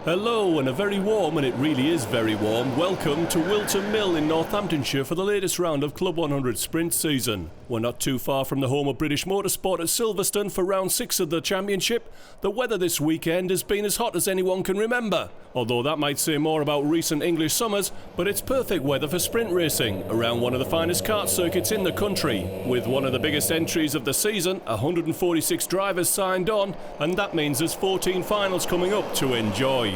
Hello, and a very warm, and it really is very warm, welcome to Whilton Mill in Northamptonshire for the latest round of Club 100 sprint season. We're not too far from the home of British motorsport at Silverstone for round 6 of the championship. The weather this weekend has been as hot as anyone can remember, although that might say more about recent English summers, but it's perfect weather for sprint racing around one of the finest kart circuits in the country. With one of the biggest entries of the season, 146 drivers signed on, and that means there's 14 finals coming up to enjoy.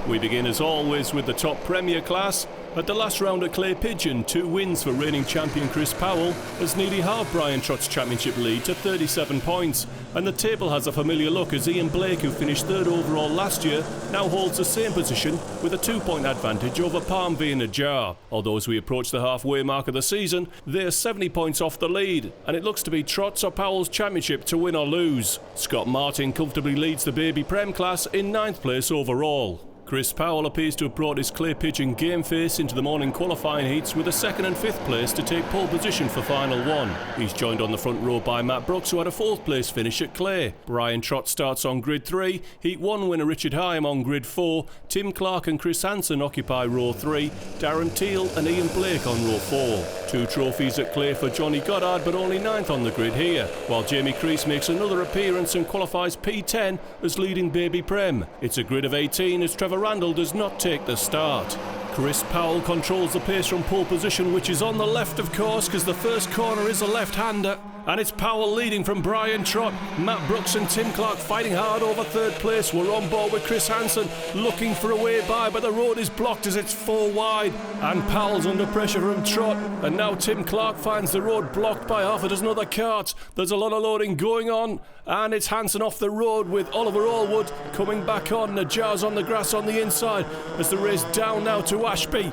We begin as always with the top Premier class. At the last round at Clay Pigeon, 2 wins for reigning champion Chris Powell has nearly halved Brian Trott's championship lead to 37 points. And the table has a familiar look as Ian Blake, who finished 3rd overall last year, now holds the same position with a 2-point advantage over Palmvey and Najjar. Although as we approach the halfway mark of the season, they're 70 points off the lead, and it looks to be Trott's or Powell's championship to win or lose. Scott Martin comfortably leads the Baby Prem class in 9th place overall. Chris Powell appears to have brought his Clay Pigeon game face into the morning qualifying heats with a 2nd and 5th place to take pole position for Final 1. He's joined on the front row by Matt Brooks, who had a 4th place finish at Clay. Brian Trott starts on grid 3, Heat 1 winner Richard Hyam on grid 4, Tim Clark and Chris Hansen occupy row 3, Darren Teal and Ian Blake on row 4. 2 trophies at Clay for Johnny Goddard, but only 9th on the grid here, while Jamie Crease makes another appearance and qualifies P10 as leading Baby Prem. It's a grid of 18 as Trevor Randall does not take the start. Chris Powell controls the pace from pole position, which is on the left of course because the first corner is a left-hander. And it's Powell leading from Brian Trott. Matt Brooks and Tim Clark fighting hard over 3rd place. We're on board with Chris Hansen looking for a way by, but the road is blocked as it's 4 wide. And Powell's under pressure from Trott. And now Tim Clark finds the road blocked by half a dozen other karts. There's a lot of loading going on, and it's Hansen off the road with Oliver Allwood coming back on. Najjar's on the grass on the inside as the race down now to Ashby.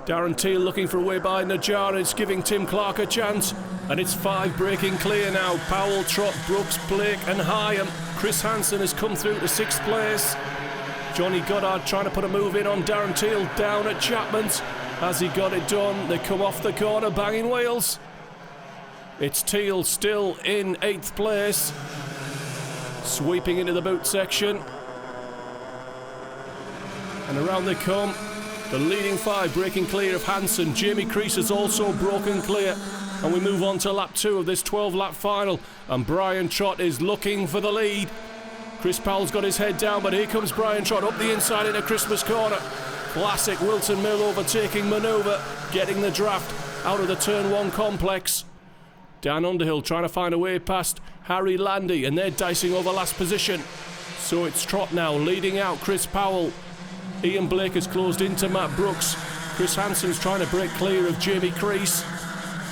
Darren Teal looking for a way by Najjar. It's giving Tim Clark a chance. And it's 5 breaking clear now. Powell, Trott, Brooks, Blake and Hyam. Chris Hansen has come through to 6th place. Johnny Goddard trying to put a move in on Darren Teal down at Chapman's. Has he got it done? They come off the corner, banging wheels. It's Teal still in 8th place. Sweeping into the boot section. And around they come. The leading 5 breaking clear of Hansen. Jamie Crease has also broken clear. And we move on to lap 2 of this 12-lap final. And Brian Trott is looking for the lead. Chris Powell's got his head down, but here comes Brian Trott up the inside into Christmas corner. Classic Whilton Mill overtaking manoeuvre, getting the draft out of the turn 1 complex. Dan Underhill trying to find a way past Harry Landy, and they're dicing over last position. So it's Trott now leading out Chris Powell. Ian Blake has closed into Matt Brooks. Chris Hansen's trying to break clear of Jamie Crease.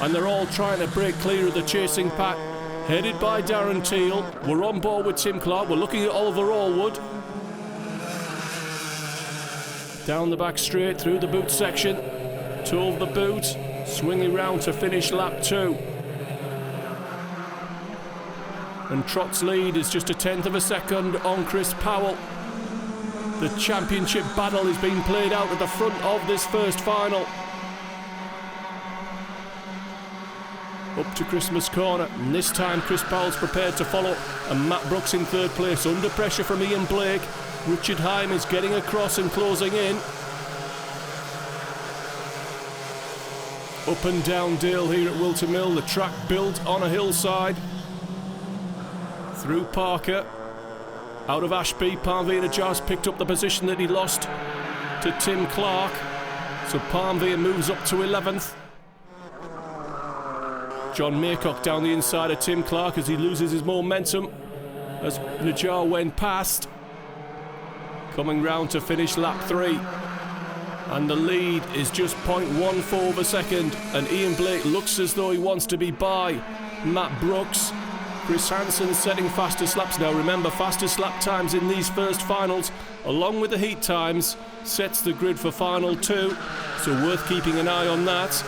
And they're all trying to break clear of the chasing pack. Headed by Darren Teal. We're on board with Tim Clark. We're looking at Oliver Allwood. Down the back straight through the boot section. Toe of the boot. Swinging round to finish lap 2. And Trott's lead is just a 1/10 of a second on Chris Powell. The championship battle is being played out at the front of this first final. Up to Christmas corner, and this time Chris Powell's prepared to follow, and Matt Brooks in 3rd place under pressure from Ian Blake. Richard Hyam is getting across and closing in. Up and down Dale here at Whilton Mill, the track built on a hillside. Through Parker, out of Ashby, Palmvey and Najjar's picked up the position that he lost to Tim Clark. So Palmvey moves up to 11th. John Maycock down the inside of Tim Clark as he loses his momentum as Najjar went past. Coming round to finish lap 3. And the lead is just 0.14 of a second. And Ian Blake looks as though he wants to be by Matt Brooks. Chris Hansen setting fastest laps now. Remember, fastest lap times in these first finals, along with the heat times, sets the grid for final 2. So worth keeping an eye on that.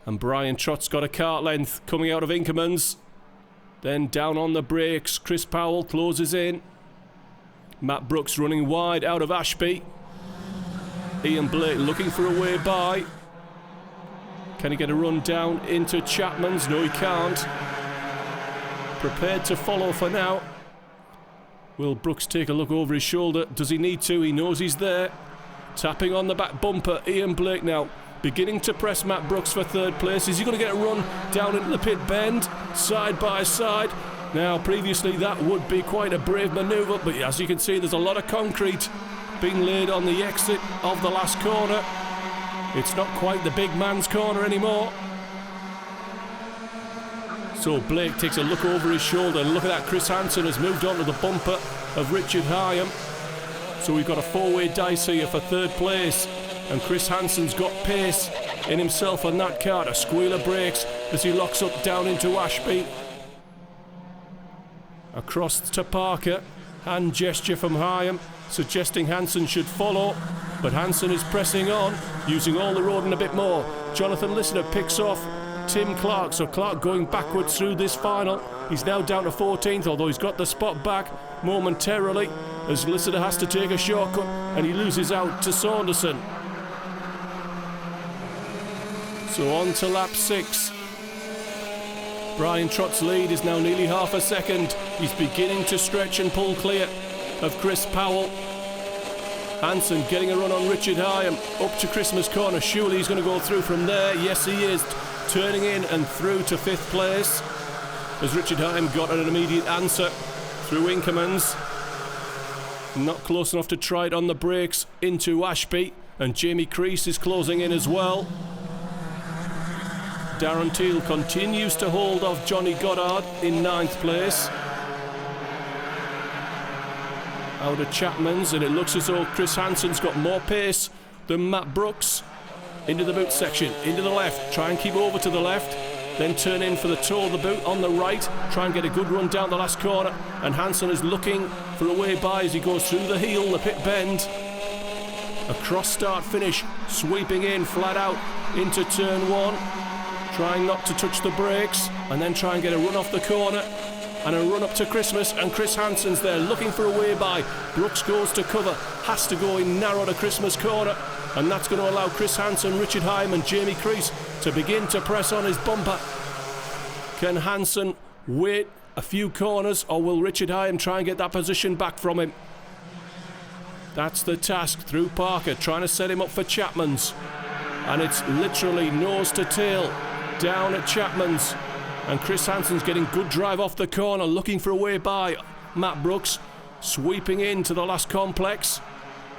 And Brian Trott's got a kart length coming out of Inkerman's. Then down on the brakes, Chris Powell closes in. Matt Brooks running wide out of Ashby. Ian Blake looking for a way by. Can he get a run down into Chapman's? No, he can't. Prepared to follow for now. Will Brooks take a look over his shoulder? Does he need to? He knows he's there. Tapping on the back bumper. Ian Blake now beginning to press Matt Brooks for third place. Is he going to get a run down into the pit bend? Side by side. Now, previously that would be quite a brave manoeuvre, but as you can see, there's a lot of concrete being laid on the exit of the last corner. It's not quite the big man's corner anymore. So Blake takes a look over his shoulder, and look at that, Chris Hansen has moved on to the bumper of Richard Hyam. So we've got a four-way dice here for third place, and Chris Hansen's got pace in himself on that car. A squealer brakes as he locks up down into Ashby. Across to Parker, hand gesture from Hyam, suggesting Hansen should follow, but Hansen is pressing on, using all the road and a bit more. Jonathan Listener picks off Tim Clark, so Clark going backwards through this final. He's now down to 14th, although he's got the spot back momentarily, as Listener has to take a shortcut and he loses out to Saunderson. So on to lap 6. Brian Trott's lead is now nearly half a second. He's beginning to stretch and pull clear of Chris Powell. Hansen getting a run on Richard Hyam up to Christmas corner. Surely he's going to go through from there. Yes, he is. Turning in and through to 5th place, as Richard Hyam got an immediate answer through Inkermans. Not close enough to try it on the brakes into Ashby, and Jamie Crease is closing in as well. Darren Teal continues to hold off Johnny Goddard in 9th place. Out of Chapman's, and it looks as though Chris Hansen's got more pace than Matt Brooks. Into the boot section, into the left, try and keep over to the left, then turn in for the toe of the boot on the right, try and get a good run down the last corner, and Hansen is looking for a way by as he goes through the heel, the pit bend. A cross start finish, sweeping in flat out into turn 1, trying not to touch the brakes, and then try and get a run off the corner, and a run up to Christmas, and Chris Hansen's there looking for a way by. Brooks goes to cover, has to go in narrow to Christmas corner, and that's going to allow Chris Hansen, Richard Hyam and Jamie Crease to begin to press on his bumper. Can Hansen wait a few corners, or will Richard Hyam try and get that position back from him? That's the task through Parker, trying to set him up for Chapman's, and it's literally nose to tail down at Chapman's, and Chris Hansen's getting good drive off the corner, looking for a way by Matt Brooks, sweeping into the last complex.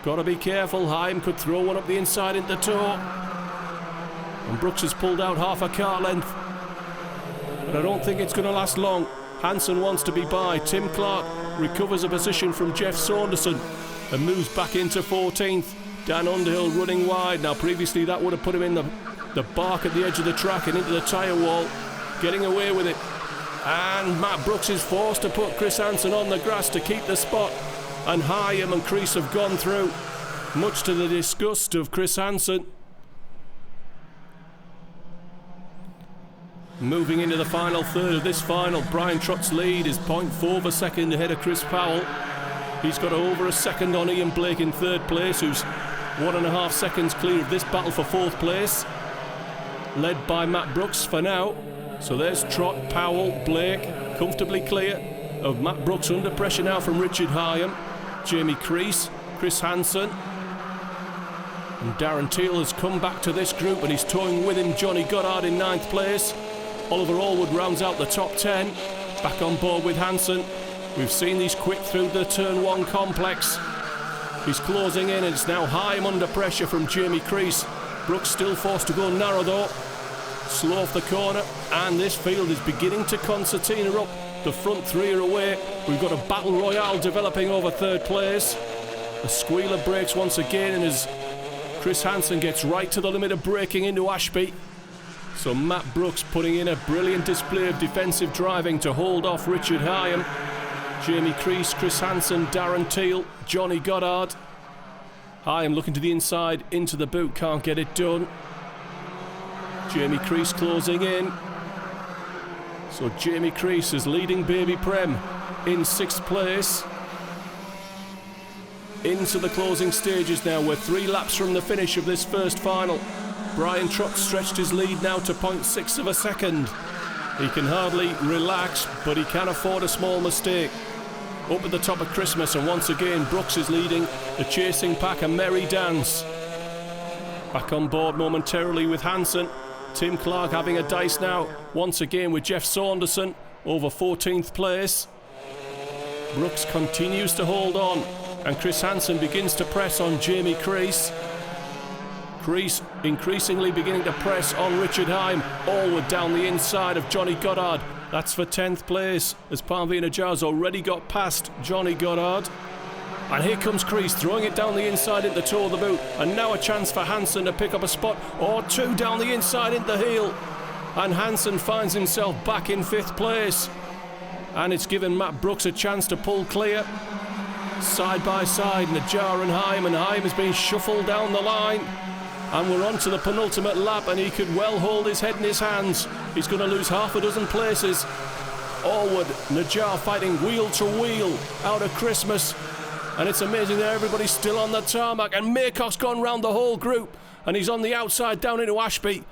Got to be careful, Hyam could throw one up the inside into toe, and Brooks has pulled out half a car length, but I don't think it's going to last long. Hansen wants to be by. Tim Clark recovers a position from Jeff Saunderson and moves back into 14th. Dan Underhill running wide. Now previously that would have put him in the bark at the edge of the track and into the tyre wall, getting away with it, and Matt Brooks is forced to put Chris Hansen on the grass to keep the spot, and Hyam and Crease have gone through, much to the disgust of Chris Hansen. Moving into the final third of this final, Brian Trott's lead is 0.4 of a second ahead of Chris Powell. He's got over a second on Ian Blake in 3rd place, who's 1.5 seconds clear of this battle for 4th place, led by Matt Brooks for now. So there's Trott, Powell, Blake comfortably clear of Matt Brooks, under pressure now from Richard Hyam, Jamie Crease, Chris Hansen, and Darren Teal has come back to this group, and he's towing with him Johnny Goddard in 9th place. Oliver Allwood rounds out the top 10, back on board with Hansen. We've seen these quick through the turn 1 complex. He's closing in, and it's now Hyam under pressure from Jamie Crease. Brooks still forced to go narrow though. Slow off the corner, and this field is beginning to concertina up. The front 3 are away. We've got a battle royale developing over 3rd place. The squealer breaks once again, and as Chris Hansen gets right to the limit of braking into Ashby. So Matt Brooks putting in a brilliant display of defensive driving to hold off Richard Hyam, Jamie Crease, Chris Hansen, Darren Teal, Johnny Goddard. Hyam looking to the inside, into the boot, can't get it done. Jamie Crease closing in. So Jamie Crease is leading Baby Prem in 6th place. Into the closing stages now. We're 3 laps from the finish of this first final. Brian Trott stretched his lead now to 0.6 of a second. He can hardly relax, but he can afford a small mistake. up at the top of Christmas, and once again Brooks is leading the chasing pack, a merry dance. Back on board momentarily with Hansen. Tim Clark having a dice now, once again with Jeff Saunderson over 14th place. Brooks continues to hold on, and Chris Hansen begins to press on Jamie Crease. Crease increasingly beginning to press on Richard Heim. Allward down the inside of Johnny Goddard. That's for 10th place, as Parmveen Ajar's already got past Johnny Goddard. And here comes Crease, throwing it down the inside into the toe of the boot. And now a chance for Hansen to pick up a spot or two down the inside into the heel. And Hansen finds himself back in 5th place. And it's given Matt Brooks a chance to pull clear. Side by side, Najar and Heim has been shuffled down the line. And we're on to the penultimate lap, and he could well hold his head in his hands. He's going to lose half a dozen places. Allward, Najar fighting wheel to wheel out of Christmas. And it's amazing that everybody's still on the tarmac. And Maycock's gone round the whole group, and he's on the outside down into Ashby.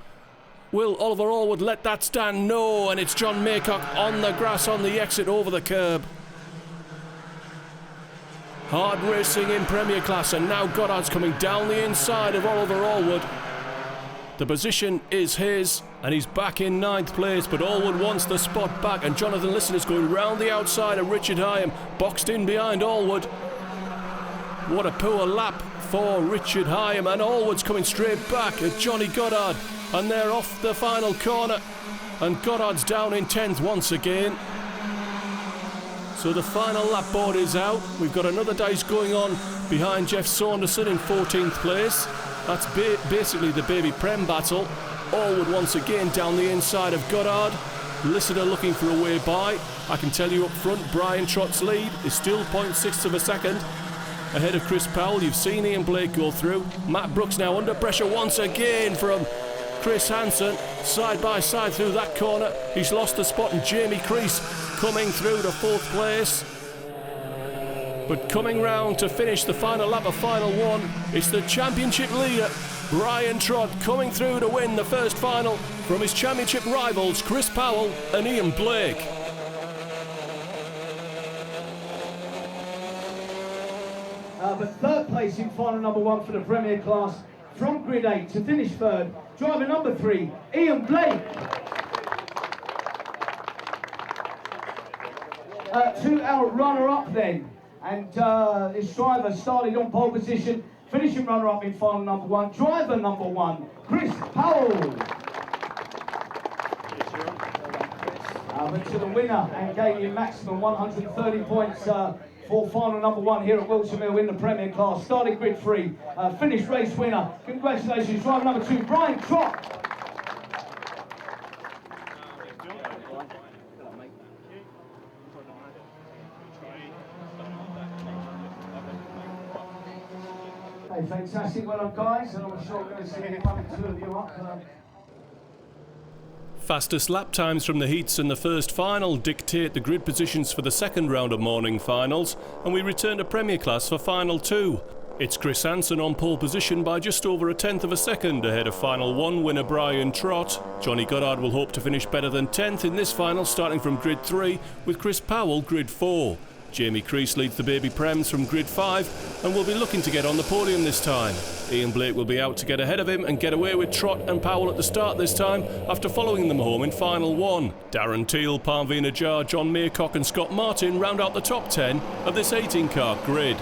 Will Oliver Allward let that stand? No, and it's John Maycock on the grass on the exit over the curb. Hard racing in Premier Class, and now Goddard's coming down the inside of Oliver Allward. The position is his, and he's back in 9th place, but Allward wants the spot back, and Jonathan Liston is going round the outside of Richard Hyam, boxed in behind Allward. What a poor lap for Richard Hyam, and Allward's coming straight back at Johnny Goddard, and they're off the final corner, and Goddard's down in 10th once again. So the final lap board is out. We've got another dice going on behind Jeff Saunderson in 14th place. That's basically the Baby Prem battle. Allward once again down the inside of Goddard. Listener looking for a way by. I can tell you up front, Brian Trott's lead is still 0.6 of a second ahead of Chris Powell. You've seen Ian Blake go through. Matt Brooks now under pressure once again from Chris Hansen, side by side through that corner. He's lost the spot, and Jamie Crease coming through to 4th place. But coming round to finish the final lap of final one, it's the championship leader, Brian Trott, coming through to win the first final from his championship rivals, Chris Powell and Ian Blake. But 3rd place in final number 1 for the Premier Class from grid 8 to finish 3rd, driver number 3, Ian Blake. 2-hour runner-up then, and this driver started on pole position, finishing runner-up in final number 1, driver number 1, Chris Powell. But to the winner and gaining maximum 130 points for final number 1 here at Whilton Mill in the Premier Class. Started grid 3, finished race winner. Congratulations, driver number 2, Brian Trott. Hey, fantastic, well done guys, and I'm sure we're going to see one or two of you up. Fastest lap times from the heats in the first final dictate the grid positions for the second round of morning finals, and we return to Premier Class for final 2. It's Chris Hansen on pole position by just over 1/10 of a second ahead of final 1 winner Brian Trott. Johnny Goddard will hope to finish better than 10th in this final, starting from grid 3 with Chris Powell grid 4. Jamie Crease leads the Baby Prems from grid 5 and will be looking to get on the podium this time. Ian Blake will be out to get ahead of him and get away with Trott and Powell at the start this time after following them home in final 1. Darren Teal, Parmveen Ajar, John Maycock and Scott Martin round out the top 10 of this 18-car grid.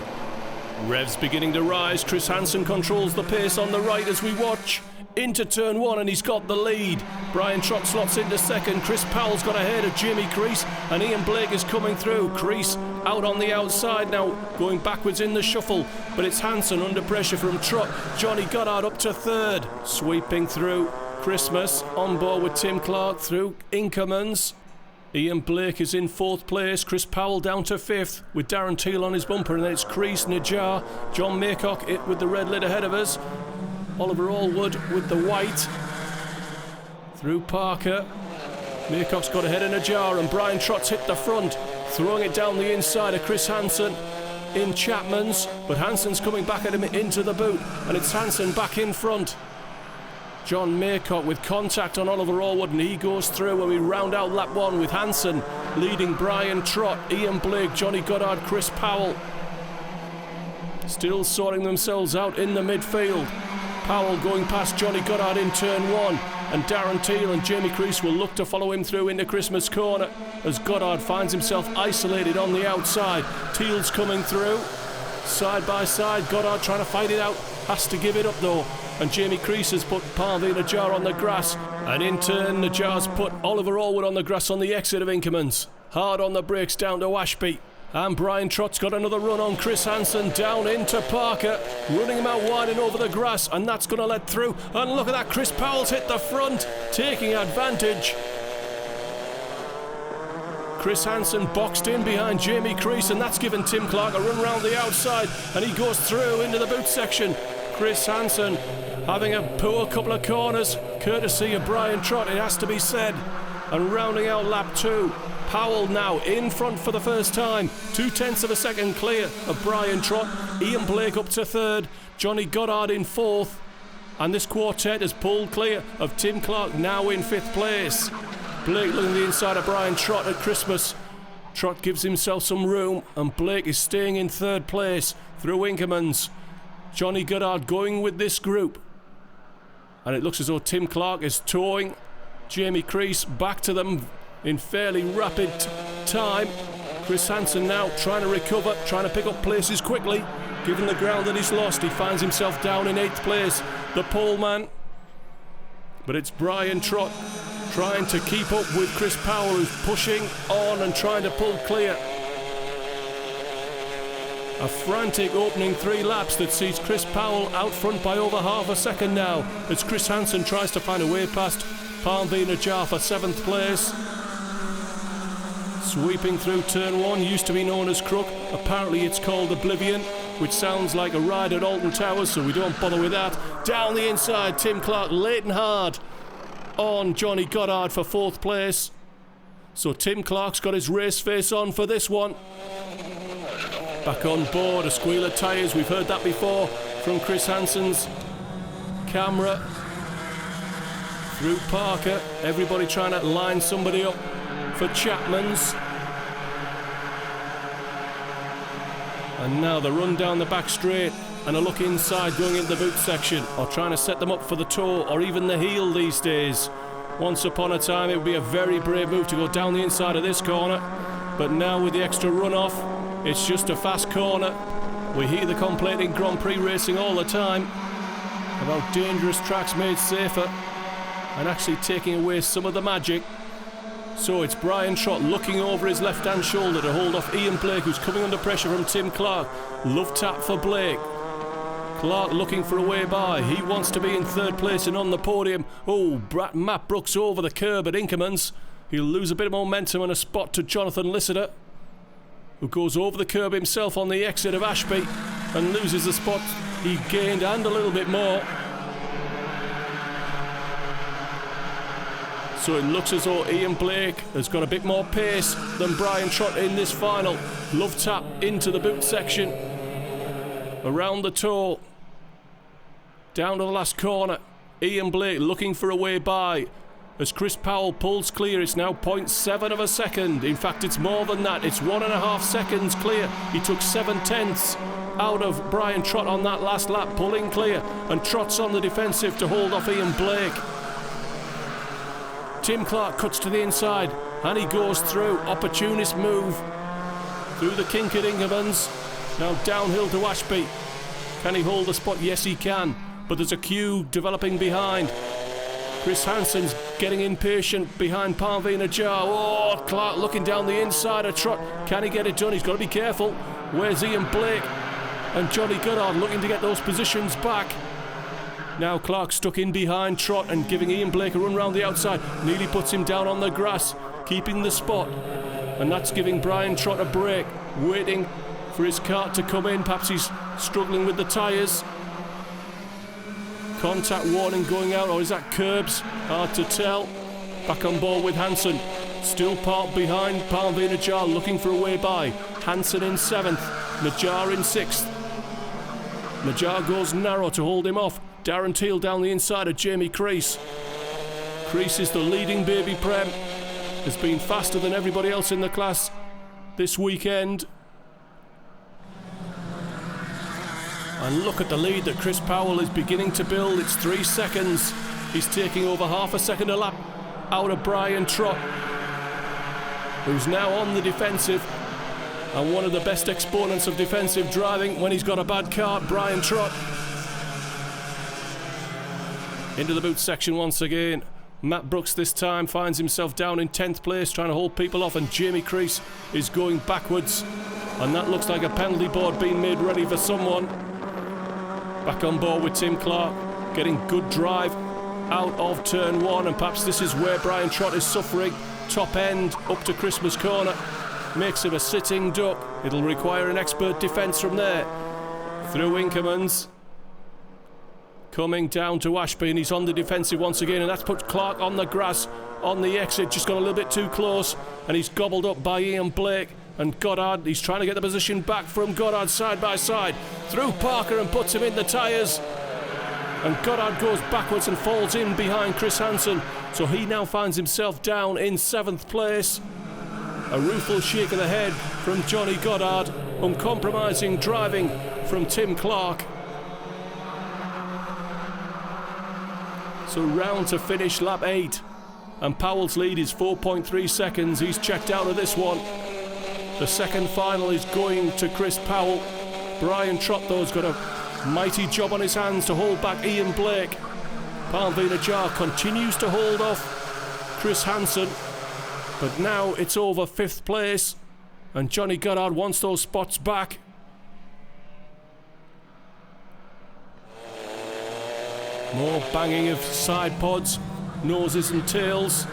Revs beginning to rise. Chris Hansen controls the pace on the right as we watch. Into turn 1 and he's got the lead. Brian Trott slots into second. Chris Powell's got ahead of Jamie Crease and Ian Blake is coming through. Crease out on the outside now, going backwards in the shuffle, but it's Hansen under pressure from Trott. Johnny Goddard up to 3rd, sweeping through Christmas, on board with Tim Clark through Inkermans. Ian Blake is in 4th place, Chris Powell down to 5th with Darren Teal on his bumper, and then it's Crease, Najar, John Maycock it with the red lid ahead of us. Oliver Allward with the white through Parker. Maycock's got ahead of Najar and Brian Trott's hit the front, throwing it down the inside of Chris Hansen in Chapman's, but Hansen's coming back at him into the boot and it's Hansen back in front. John Maycock with contact on Oliver Allwood, and he goes through, and we round out lap 1 with Hanson leading Brian Trott, Ian Blake, Johnny Goddard, Chris Powell still sorting themselves out in the midfield. Powell going past Johnny Goddard in turn 1, and Darren Teal and Jamie Crease will look to follow him through into Christmas Corner as Goddard finds himself isolated on the outside. Teal's coming through, side by side. Goddard trying to fight it out, has to give it up though, and Jamie Crease has put Parveen Najjar on the grass, and in turn Najjar's put Oliver Allwood on the grass on the exit of Inkermans. Hard on the brakes down to Ashby, and Brian Trott's got another run on Chris Hansen down into Parker, running him out wide and over the grass, and that's going to let through. And look at that, Chris Powell's hit the front, taking advantage. Chris Hansen boxed in behind Jamie Crease, and that's given Tim Clark a run round the outside, and he goes through into the boot section. Chris Hansen having a poor couple of corners, courtesy of Brian Trott, it has to be said. And rounding out lap 2, Powell now in front for the first time, 0.2 of a second clear of Brian Trott. Ian Blake up to 3rd, Johnny Goddard in 4th, and this quartet has pulled clear of Tim Clark, now in 5th place. Blake looking the inside of Brian Trott at Christmas. Trott gives himself some room, and Blake is staying in 3rd place through Inkermans. Johnny Goddard going with this group, and it looks as though Tim Clark is towing Jamie Crease back to them in fairly rapid time. Chris Hansen now trying to recover, trying to pick up places quickly. Given the ground that he's lost, he finds himself down in 8th place, the pole man. But it's Brian Trott trying to keep up with Chris Powell, who's pushing on and trying to pull clear. A frantic opening 3 laps that sees Chris Powell out front by over half a second now, as Chris Hansen tries to find a way past Parveen Najjar for 7th place. Sweeping through turn 1, used to be known as Crook, apparently it's called Oblivion, which sounds like a ride at Alton Towers, so we don't bother with that. Down the inside, Tim Clark late and hard on Johnny Goddard for 4th place. So Tim Clark's got his race face on for this one. Back on board, a squeal of tyres, we've heard that before from Chris Hansen's camera. Through Parker, everybody trying to line somebody up for Chapman's. And now the run down the back straight and a look inside going into the boot section, or trying to set them up for the toe or even the heel these days. Once upon a time it would be a very brave move to go down the inside of this corner, but now with the extra runoff, it's just a fast corner. We hear the complaint in Grand Prix racing all the time about dangerous tracks made safer and actually taking away some of the magic. So it's Brian Trott looking over his left-hand shoulder to hold off Ian Blake, who's coming under pressure from Tim Clark. Love tap for Blake. Clark looking for a way by. He wants to be in 3rd place and on the podium. Oh, Matt Brooks over the curb at Inkermans. He'll lose a bit of momentum and a spot to Jonathan Lissiter, who goes over the curb himself on the exit of Ashby and loses the spot he gained and a little bit more. So it looks as though Ian Blake has got a bit more pace than Brian Trott in this final. Love tap into the boot section, around the toe, down to the last corner. Ian Blake looking for a way by as Chris Powell pulls clear. It's now 0.7 of a second. In fact, it's more than that. It's 1.5 seconds clear. He took 7/10 out of Brian Trott on that last lap, pulling clear, and Trott's on the defensive to hold off Ian Blake. Tim Clark cuts to the inside and he goes through. Opportunist move through the kink at Inkermans. Now downhill to Ashby. Can he hold the spot? Yes, he can. But there's a queue developing behind. Chris Hansen's getting impatient behind Parveen Najjar. Oh, Clark looking down the inside of Trott. Can he get it done? He's got to be careful. Where's Ian Blake? And Johnny Goddard looking to get those positions back. Now Clark stuck in behind Trott and giving Ian Blake a run round the outside. Nearly puts him down on the grass, keeping the spot. And that's giving Brian Trott a break, waiting for his cart to come in. Perhaps he's struggling with the tyres. Contact warning going out, or is that curbs? Hard to tell. Back on board with Hansen. Still parked behind Parveen Najjar, looking for a way by. Hansen in 7th, Najjar in 6th. Najjar goes narrow to hold him off. Darren Teal down the inside of Jamie Crease. Crease is the leading baby Prem. Has been faster than everybody else in the class this weekend. And look at the lead that Chris Powell is beginning to build. It's 3 seconds. He's taking over half a second a lap out of Brian Trott, who's now on the defensive, and one of the best exponents of defensive driving when he's got a bad car, Brian Trott. Into the boot section once again. Matt Brooks this time finds himself down in 10th place, trying to hold people off, and Jamie Crease is going backwards, and that looks like a penalty board being made ready for someone. Back on board with Tim Clark, getting good drive out of turn 1, and perhaps this is where Brian Trott is suffering. Top end up to Christmas corner, makes him a sitting duck. It'll require an expert defence from there. Through Inkermans, coming down to Ashby, and he's on the defensive once again, and that's put Clark on the grass on the exit, just got a little bit too close, and he's gobbled up by Ian Blake. And Goddard, he's trying to get the position back from Goddard side by side, through Parker, and puts him in the tyres. And Goddard goes backwards and falls in behind Chris Hansen, so he now finds himself down in 7th place. A rueful shake of the head from Johnny Goddard, uncompromising driving from Tim Clark. So round to finish lap 8, and Powell's lead is 4.3 seconds. He's checked out of this one. The second final is going to Chris Powell. Brian Trott, though, has got a mighty job on his hands to hold back Ian Blake. Parveen Ajar continues to hold off Chris Hansen, but now it's over 5th place, and Johnny Goddard wants those spots back. More banging of side pods, noses and tails.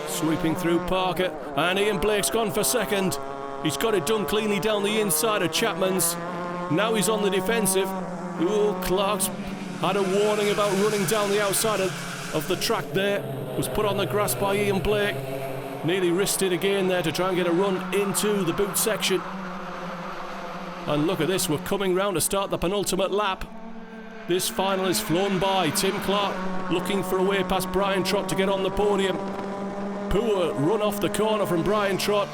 Sweeping through Parker, and Ian Blake's gone for second. He's got it done cleanly down the inside of Chapman's. Now he's on the defensive. Ooh, Clark's had a warning about running down the outside of the track there. Was put on the grass by Ian Blake. Nearly risked it again there to try and get a run into the boot section. And look at this, we're coming round to start the penultimate lap. This final is flown by. Tim Clark looking for a way past Brian Trott to get on the podium. Poor run off the corner from Brian Trott.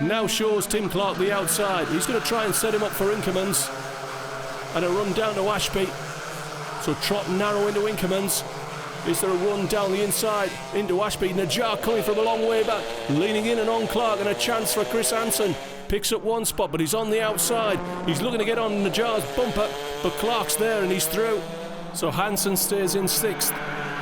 Now shows Tim Clark the outside. He's going to try and set him up for Inkermans. And a run down to Ashby. So Trott narrow into Inkermans. Is there a run down the inside into Ashby? Najjar coming from a long way back, leaning in and on Clark, and a chance for Chris Hansen. Picks up one spot, but he's on the outside. He's looking to get on Najjar's bumper, but Clark's there and he's through. So Hansen stays in 6th.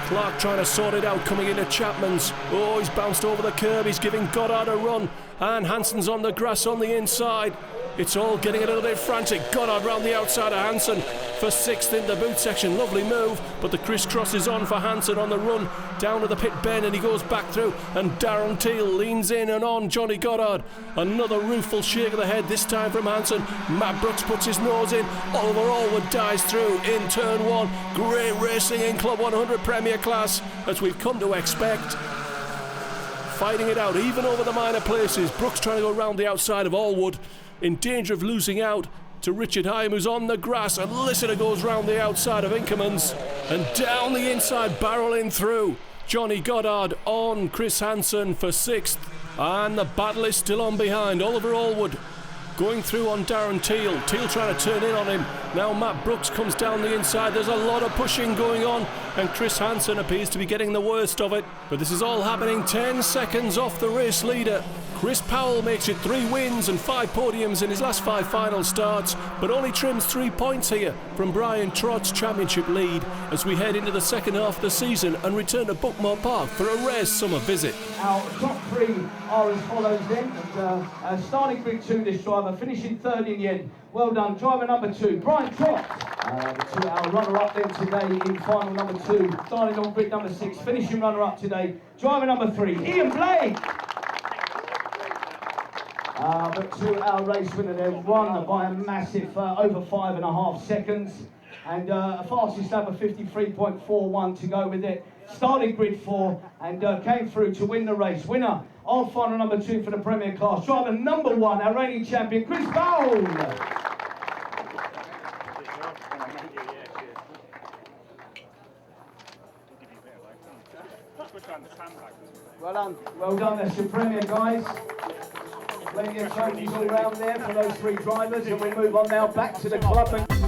Clark trying to sort it out, coming into Chapman's. Oh, he's bounced over the curb. He's giving Goddard a run. And Hansen's on the grass on the inside. It's all getting a little bit frantic. Goddard round the outside of Hansen for 6th in the boot section. Lovely move, but the crisscross is on for Hansen on the run down to the pit bend, and he goes back through, and Darren Teal leans in and on Johnny Goddard. Another rueful shake of the head, this time from Hansen. Matt Brooks puts his nose in. Oliver Allwood dies through in turn 1. Great racing in Club 100 Premier Class, as we've come to expect. Fighting it out even over the minor places. Brooks trying to go round the outside of Allwood, in danger of losing out to Richard Hyam, who's on the grass, and Listener goes round the outside of Inkermans, and down the inside, barreling through. Johnny Goddard on Chris Hansen for 6th, and the battle is still on behind. Oliver Allwood going through on Darren Teal. Teal trying to turn in on him. Now Matt Brooks comes down the inside. There's a lot of pushing going on, and Chris Hansen appears to be getting the worst of it. But this is all happening 10 seconds off the race leader. Chris Powell makes it 3 wins and 5 podiums in his last 5 final starts, but only trims 3 points here from Brian Trott's championship lead as we head into the second half of the season and return to Bookmore Park for a rare summer visit. Our top 3 are as follows then. And, starting grid 2, this driver, finishing 3rd in the end. Well done, driver number 2, Brian Trott. Our runner-up then today in final number 2, starting on grid number 6, finishing runner-up today, driver number 3, Ian Blake. But to our race winner, they're won by a massive over 5.5 seconds, and a fastest lap of 53.41 to go with it. Started grid 4 and came through to win the race. Winner of final number 2 for the Premier Class, driver number 1, our reigning champion, Chris Powell. Well done, that's your Premier, guys. Plenty of trophies all round there for those three drivers, and we move on now back to the club.